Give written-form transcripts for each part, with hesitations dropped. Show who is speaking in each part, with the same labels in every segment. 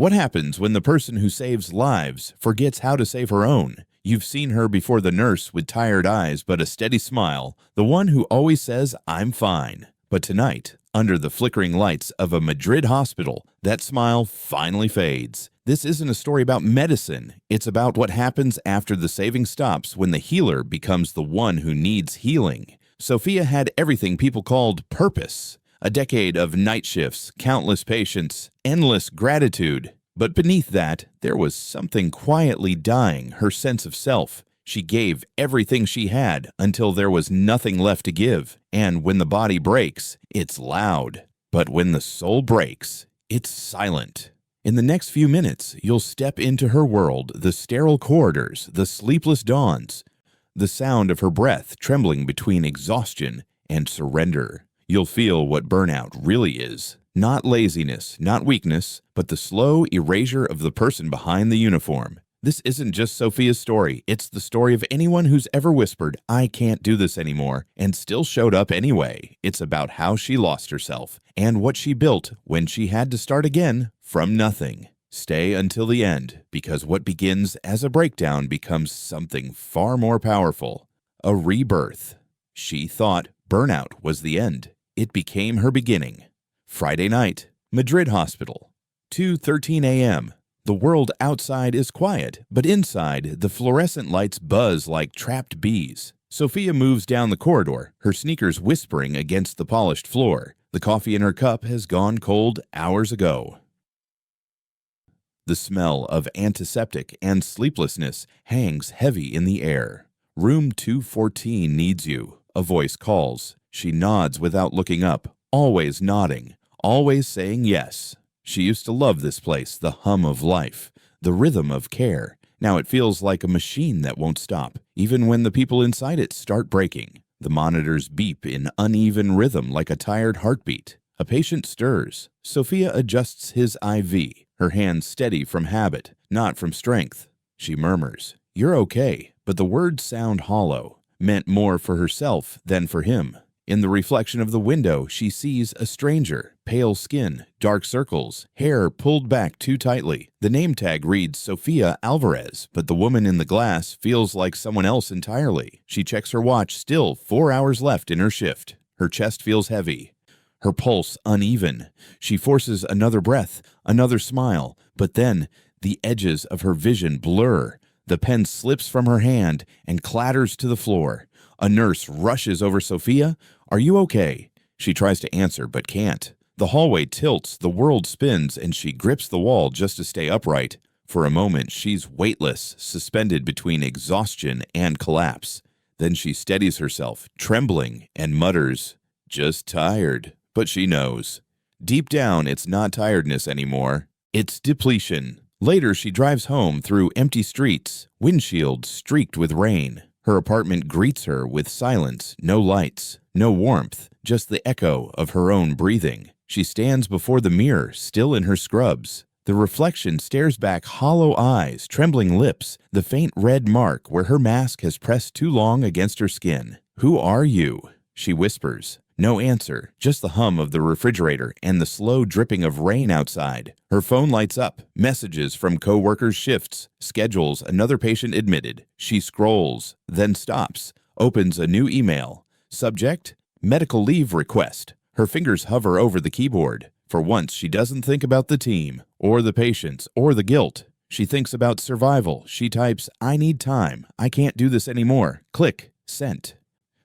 Speaker 1: What happens when the person who saves lives forgets how to save her own? You've seen her before the nurse with tired eyes but a steady smile, the one who always says, "I'm fine." But tonight, under the flickering lights of a Madrid hospital, that smile finally fades. This isn't a story about medicine. It's about what happens after the saving stops when the healer becomes the one who needs healing. Sophia had everything people called purpose. A decade of night shifts, countless patients, endless gratitude. But beneath that, there was something quietly dying, her sense of self. She gave everything she had until there was nothing left to give. And when the body breaks, it's loud. But when the soul breaks, it's silent. In the next few minutes, you'll step into her world, the sterile corridors, the sleepless dawns, the sound of her breath trembling between exhaustion and surrender. You'll feel what burnout really is. Not laziness, not weakness, but the slow erasure of the person behind the uniform. This isn't just Sophia's story. It's the story of anyone who's ever whispered, "I can't do this anymore," and still showed up anyway. It's about how she lost herself and what she built when she had to start again from nothing. Stay until the end, because what begins as a breakdown becomes something far more powerful. A rebirth. She thought burnout was the end. It became her beginning. Friday night, Madrid hospital, 2:13 a.m. The world outside is quiet, but inside, the fluorescent lights buzz like trapped bees. Sophia moves down the corridor, her sneakers whispering against the polished floor. The coffee in her cup has gone cold hours ago. The smell of antiseptic and sleeplessness hangs heavy in the air. Room 214 needs you. A voice calls. She nods without looking up, always nodding, always saying yes. She used to love this place, the hum of life, the rhythm of care. Now it feels like a machine that won't stop, even when the people inside it start breaking. The monitors beep in uneven rhythm like a tired heartbeat. A patient stirs. Sophia adjusts his IV, her hands steady from habit, not from strength. She murmurs, "You're okay," but the words sound hollow, meant more for herself than for him. In the reflection of the window, she sees a stranger, pale skin, dark circles, hair pulled back too tightly. The name tag reads Sofia Alvarez, but the woman in the glass feels like someone else entirely. She checks her watch, still 4 hours left in her shift. Her chest feels heavy, her pulse uneven. She forces another breath, another smile, but then the edges of her vision blur. The pen slips from her hand and clatters to the floor. A nurse rushes over Sophia. "Are you okay?" She tries to answer, but can't. The hallway tilts, the world spins, and she grips the wall just to stay upright. For a moment, she's weightless, suspended between exhaustion and collapse. Then she steadies herself, trembling, and mutters, "Just tired." But she knows. Deep down, it's not tiredness anymore. It's depletion. Later, she drives home through empty streets, windshields streaked with rain. Her apartment greets her with silence, no lights, no warmth, just the echo of her own breathing. She stands before the mirror, still in her scrubs. The reflection stares back, hollow eyes, trembling lips, the faint red mark where her mask has pressed too long against her skin. "Who are you?" she whispers. No answer, just the hum of the refrigerator and the slow dripping of rain outside. Her phone lights up, messages from co-workers' shifts, schedules another patient admitted. She scrolls, then stops, opens a new email. Subject, medical leave request. Her fingers hover over the keyboard. For once, she doesn't think about the team, or the patients, or the guilt. She thinks about survival. She types, "I need time. I can't do this anymore." Click, sent.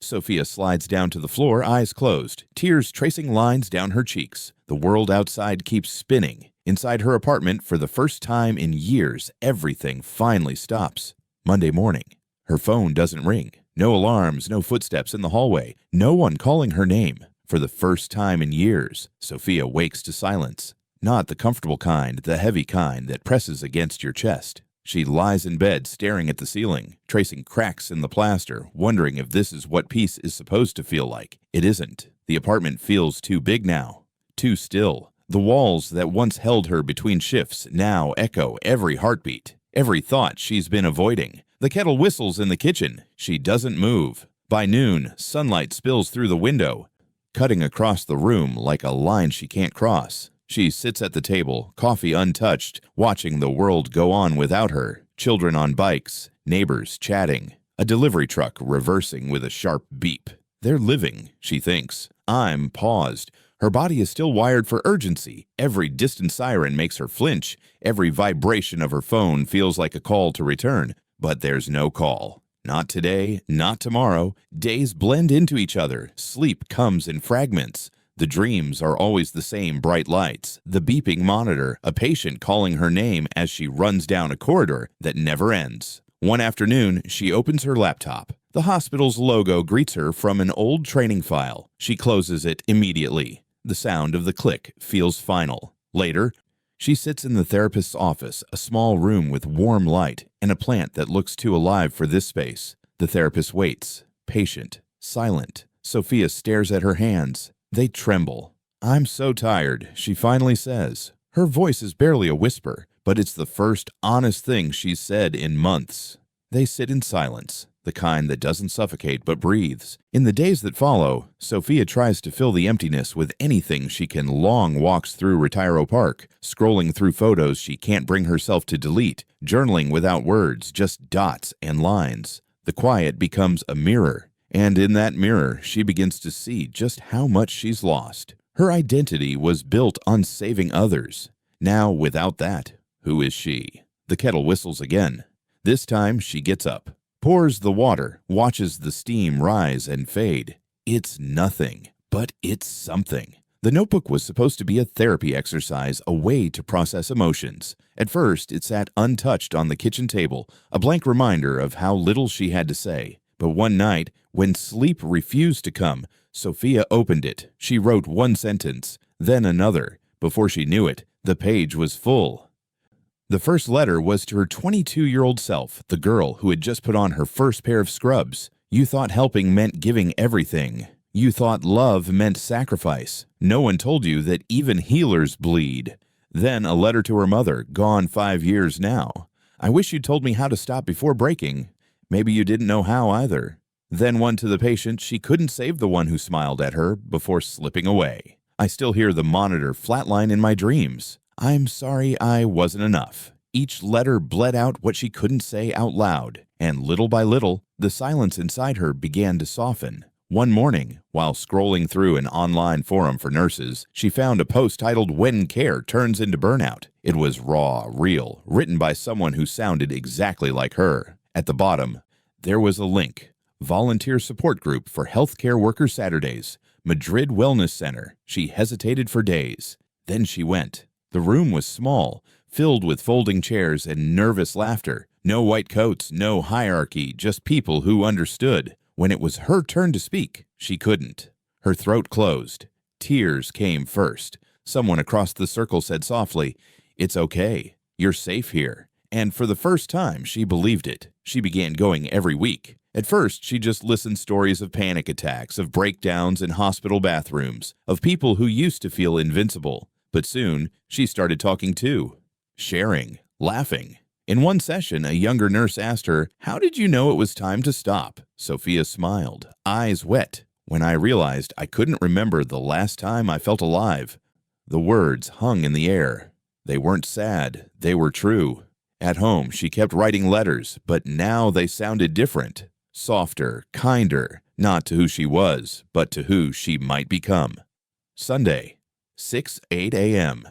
Speaker 1: Sophia slides down to the floor, eyes closed, tears tracing lines down her cheeks. The world outside keeps spinning. Inside her apartment, for the first time in years, everything finally stops. Monday morning. Her phone doesn't ring. No alarms, no footsteps in the hallway, no one calling her name. For the first time in years, Sophia wakes to silence. Not the comfortable kind, the heavy kind that presses against your chest. She lies in bed, staring at the ceiling, tracing cracks in the plaster, wondering if this is what peace is supposed to feel like. It isn't. The apartment feels too big now, too still. The walls that once held her between shifts now echo every heartbeat, every thought she's been avoiding. The kettle whistles in the kitchen. She doesn't move. By noon, sunlight spills through the window, cutting across the room like a line she can't cross. She sits at the table, coffee untouched, watching the world go on without her. Children on bikes, neighbors chatting, a delivery truck reversing with a sharp beep. They're living, she thinks. I'm paused. Her body is still wired for urgency. Every distant siren makes her flinch. Every vibration of her phone feels like a call to return. But there's no call. Not today, not tomorrow. Days blend into each other. Sleep comes in fragments. The dreams are always the same bright lights, the beeping monitor, a patient calling her name as she runs down a corridor that never ends. One afternoon, she opens her laptop. The hospital's logo greets her from an old training file. She closes it immediately. The sound of the click feels final. Later, she sits in the therapist's office, a small room with warm light and a plant that looks too alive for this space. The therapist waits, patient, silent. Sophia stares at her hands. They tremble. "I'm so tired," she finally says. Her voice is barely a whisper, but it's the first honest thing she's said in months. They sit in silence, the kind that doesn't suffocate but breathes. In the days that follow, Sophia tries to fill the emptiness with anything she can. Long walks through Retiro Park, scrolling through photos she can't bring herself to delete, journaling without words, just dots and lines. The quiet becomes a mirror, and in that mirror, she begins to see just how much she's lost. Her identity was built on saving others. Now, without that, who is she? The kettle whistles again. This time, she gets up, pours the water, watches the steam rise and fade. It's nothing, but it's something. The notebook was supposed to be a therapy exercise, a way to process emotions. At first, it sat untouched on the kitchen table, a blank reminder of how little she had to say. But one night, when sleep refused to come, Sophia opened it. She wrote one sentence, then another. Before she knew it, the page was full. The first letter was to her 22-year-old self, the girl who had just put on her first pair of scrubs. You thought helping meant giving everything. You thought love meant sacrifice. No one told you that even healers bleed. Then a letter to her mother, gone 5 years now. I wish you'd told me how to stop before breaking. Maybe you didn't know how either. Then one to the patient. She couldn't save the one who smiled at her before slipping away. I still hear the monitor flatline in my dreams. I'm sorry I wasn't enough. Each letter bled out what she couldn't say out loud, and little by little, the silence inside her began to soften. One morning, while scrolling through an online forum for nurses, she found a post titled "When Care Turns into Burnout." It was raw, real, written by someone who sounded exactly like her. At the bottom, there was a link. Volunteer support group for healthcare worker Saturdays, Madrid Wellness Center. She hesitated for days. Then she went. The room was small, filled with folding chairs and nervous laughter. No white coats, no hierarchy, just people who understood. When it was her turn to speak, she couldn't. Her throat closed. Tears came first. Someone across the circle said softly, "It's okay. You're safe here." And for the first time, she believed it. She began going every week. At first, she just listened stories of panic attacks, of breakdowns in hospital bathrooms, of people who used to feel invincible. But soon, she started talking too, sharing, laughing. In one session, a younger nurse asked her, "How did you know it was time to stop?" Sophia smiled, eyes wet. "When I realized I couldn't remember the last time I felt alive." The words hung in the air. They weren't sad, they were true. At home, she kept writing letters, but now they sounded different. Softer, kinder, not to who she was, but to who she might become. Sunday, 6:08 a.m.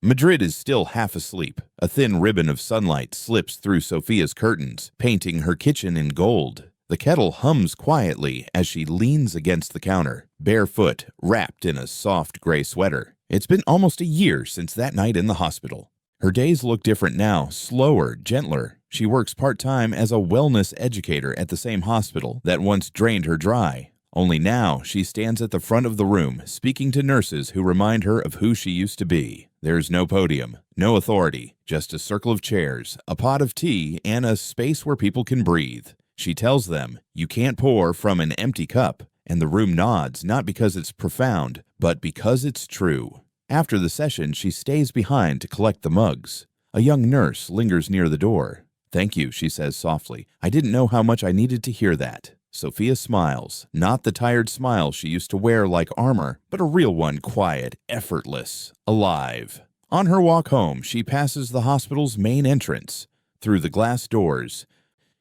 Speaker 1: Madrid is still half asleep. A thin ribbon of sunlight slips through Sophia's curtains, painting her kitchen in gold. The kettle hums quietly as she leans against the counter, barefoot, wrapped in a soft gray sweater. It's been almost a year since that night in the hospital. Her days look different now, slower, gentler. She works part-time as a wellness educator at the same hospital that once drained her dry. Only now she stands at the front of the room, speaking to nurses who remind her of who she used to be. There's no podium, no authority, just a circle of chairs, a pot of tea, and a space where people can breathe. She tells them, "You can't pour from an empty cup," and the room nods, not because it's profound, but because it's true. After the session, she stays behind to collect the mugs. A young nurse lingers near the door. "Thank you," she says softly. "I didn't know how much I needed to hear that." Sophia smiles, not the tired smile she used to wear like armor, but a real one, quiet, effortless, alive. On her walk home, she passes the hospital's main entrance. Through the glass doors,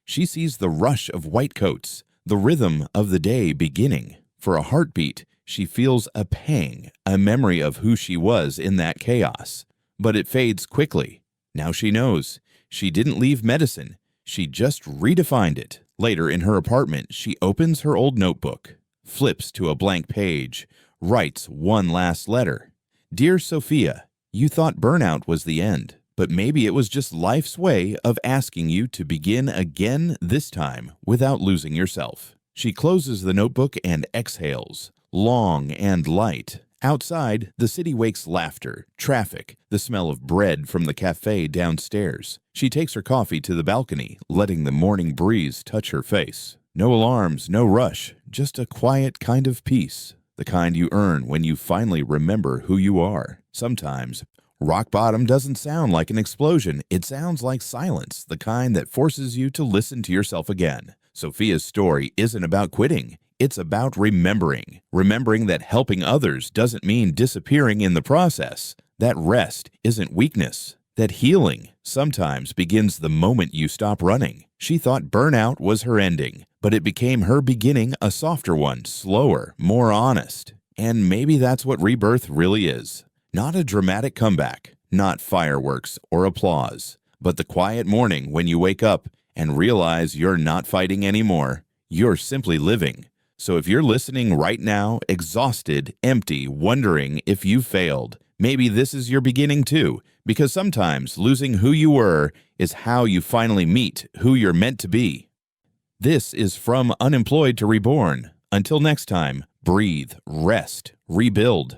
Speaker 1: she sees the rush of white coats, the rhythm of the day beginning. For a heartbeat, she feels a pang, a memory of who she was in that chaos. But it fades quickly. Now she knows. She didn't leave medicine. She just redefined it. Later in her apartment, she opens her old notebook, flips to a blank page, writes one last letter. Dear Sophia, you thought burnout was the end, but maybe it was just life's way of asking you to begin again, this time without losing yourself. She closes the notebook and exhales, long and light. Outside, the city wakes laughter, traffic, the smell of bread from the cafe downstairs. She takes her coffee to the balcony, letting the morning breeze touch her face. No alarms, no rush, just a quiet kind of peace, the kind you earn when you finally remember who you are. Sometimes, rock bottom doesn't sound like an explosion. It sounds like silence, the kind that forces you to listen to yourself again. Sophia's story isn't about quitting. It's about remembering that helping others doesn't mean disappearing in the process, that rest isn't weakness, that healing sometimes begins the moment you stop running. She thought burnout was her ending, but it became her beginning, a softer one, slower, more honest. And maybe that's what rebirth really is. Not a dramatic comeback, not fireworks or applause, but the quiet morning when you wake up and realize you're not fighting anymore. You're simply living. So if you're listening right now, exhausted, empty, wondering if you failed, maybe this is your beginning too, because sometimes losing who you were is how you finally meet who you're meant to be. This is From Unemployed to Reborn. Until next time, breathe, rest, rebuild.